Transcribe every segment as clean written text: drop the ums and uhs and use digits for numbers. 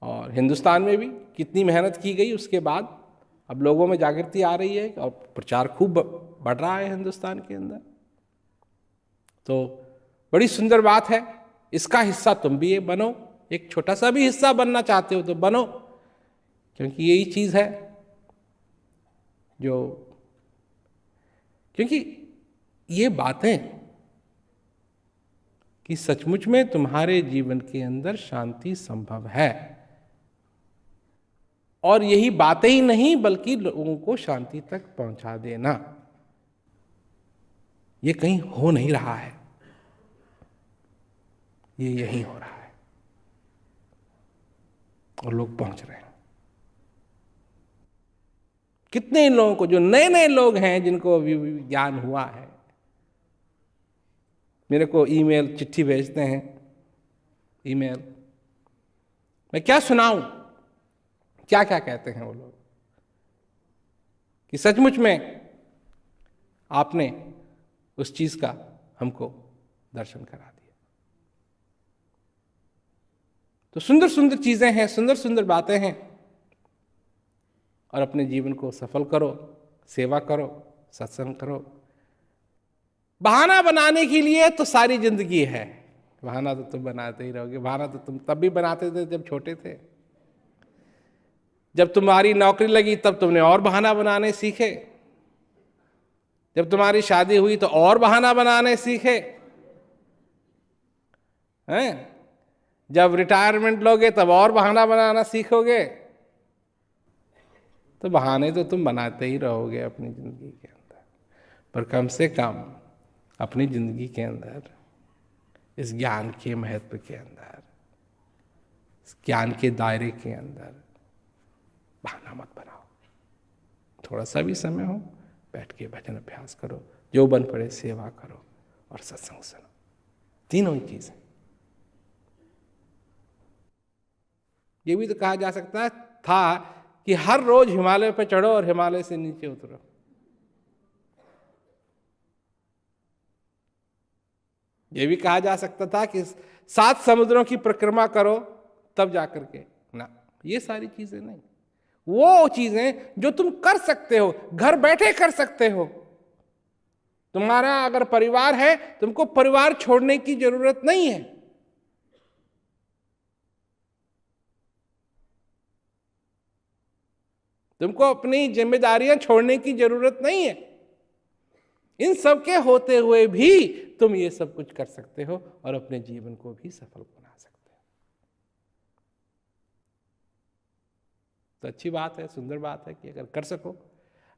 और हिंदुस्तान में भी कितनी मेहनत की गई, उसके बाद अब लोगों में जागृति आ रही है और प्रचार खूब बढ़ रहा है हिंदुस्तान के अंदर। तो बड़ी सुंदर बात है, इसका हिस्सा तुम भी बनो, एक छोटा सा भी हिस्सा बनना चाहते हो तो बनो, क्योंकि यही चीज़ है जो, क्योंकि ये बातें कि सचमुच में तुम्हारे जीवन के अंदर शांति संभव है, और यही बातें ही नहीं बल्कि लोगों को शांति तक पहुंचा देना, ये कहीं हो नहीं रहा है, ये यहीं हो रहा है और लोग पहुंच रहे हैं। कितने लोगों को, जो नए नए लोग हैं जिनको अभी ज्ञान हुआ है, मेरे को ईमेल चिट्ठी भेजते हैं, ईमेल, मैं क्या सुनाऊं, क्या क्या कहते हैं वो लोग कि सचमुच में आपने उस चीज का हमको दर्शन करा दिया। तो सुंदर सुंदर चीजें हैं, सुंदर सुंदर बातें हैं, और अपने जीवन को सफल करो, सेवा करो, सत्संग करो। बहाना बनाने के लिए तो सारी जिंदगी है, बहाना तो तुम बनाते ही रहोगे। बहाना तो तुम तब भी बनाते थे जब छोटे थे, जब तुम्हारी नौकरी लगी तब तुमने और बहाना बनाने सीखे, जब तुम्हारी शादी हुई तो और बहाना बनाने सीखे हैं, जब रिटायरमेंट लोगे तब और बहाना बनाना सीखोगे। तो बहाने तो तुम बनाते ही रहोगे अपनी जिंदगी के अंदर, पर कम से कम अपनी जिंदगी के अंदर इस ज्ञान के महत्व के अंदर, इस ज्ञान के दायरे के अंदर बहाना मत बनाओ। थोड़ा सा भी समय हो, बैठ के भजन अभ्यास करो, जो बन पड़े सेवा करो और सत्संग सुनो, तीनों ही चीजें। ये भी तो कहा जा सकता था कि हर रोज हिमालय पर चढ़ो और हिमालय से नीचे उतरो। ये भी कहा जा सकता था कि 7 समुद्रों की परिक्रमा करो तब जाकर के ना। ये सारी चीजें नहीं, वो चीजें जो तुम कर सकते हो, घर बैठे कर सकते हो। तुम्हारा अगर परिवार है, तुमको परिवार छोड़ने की जरूरत नहीं है। तुमको अपनी जिम्मेदारियां छोड़ने की जरूरत नहीं है। इन सब के होते हुए भी तुम ये सब कुछ कर सकते हो और अपने जीवन को भी सफल बना सकते हो। तो अच्छी बात है, सुंदर बात है कि अगर कर सको।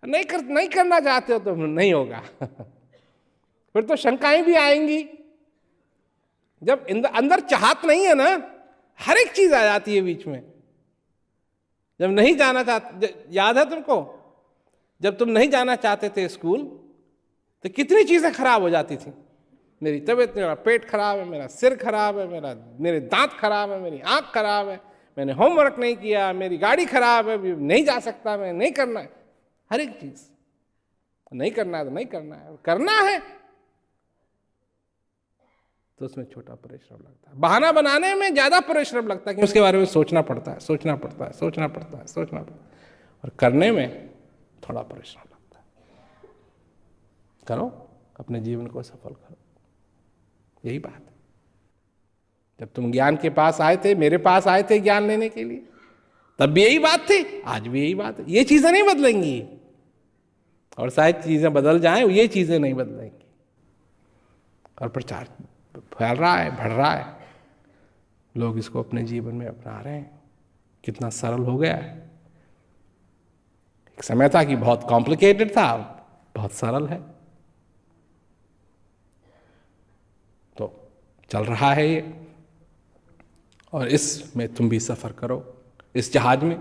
नहीं करना चाहते हो तो नहीं होगा फिर तो शंकाएं भी आएंगी। जब अंदर चाहत नहीं है ना, हर एक चीज आ जाती है बीच में। जब नहीं जाना चाहते, याद है तुमको, जब तुम नहीं जाना चाहते थे स्कूल तो कितनी चीजें खराब हो जाती थी। मेरी तबीयत, मेरा पेट खराब है, मेरा सिर खराब है, मेरे दांत खराब है, मेरी आंख खराब है, मैंने होमवर्क नहीं किया, मेरी गाड़ी खराब है, नहीं जा सकता, मैं नहीं करना है। हर एक चीज नहीं करना है तो नहीं करना है, करना है तो उसमें छोटा परिश्रम लगता है। बहाना बनाने में ज्यादा परिश्रम लगता है कि उसके बारे में सोचना पड़ता है, और करने में थोड़ा परिश्रम लगता है। करो, अपने जीवन को सफल करो, यही बात है। जब तुम ज्ञान के पास आए थे, मेरे पास आए थे ज्ञान लेने के लिए, तब भी यही बात थी, आज भी यही बात है। ये चीजें नहीं बदलेंगी, और शायद चीजें बदल जाएं, ये चीजें नहीं बदलेंगी। और प्रचार फैल रहा है, बढ़ रहा है, लोग इसको अपने जीवन में अपना रहे हैं। कितना सरल हो गया है। एक समय था कि बहुत कॉम्प्लिकेटेड था, बहुत सरल है। तो चल रहा है ये, और इसमें तुम भी सफर करो। इस जहाज में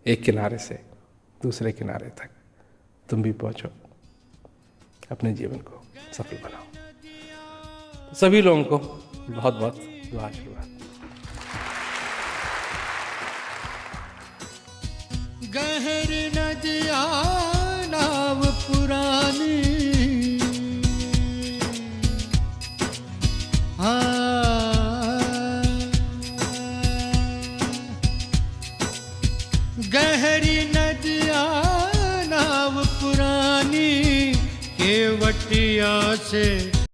एक किनारे से दूसरे किनारे तक तुम भी पहुंचो, अपने जीवन को सफल बनाओ। सभी लोगों को बहुत बहुत दुआ आशीर्वाद। गहरी नदियाँ नाव पुरानी, हाँ गहरी नदियाँ नाव पुरानी केवटिया से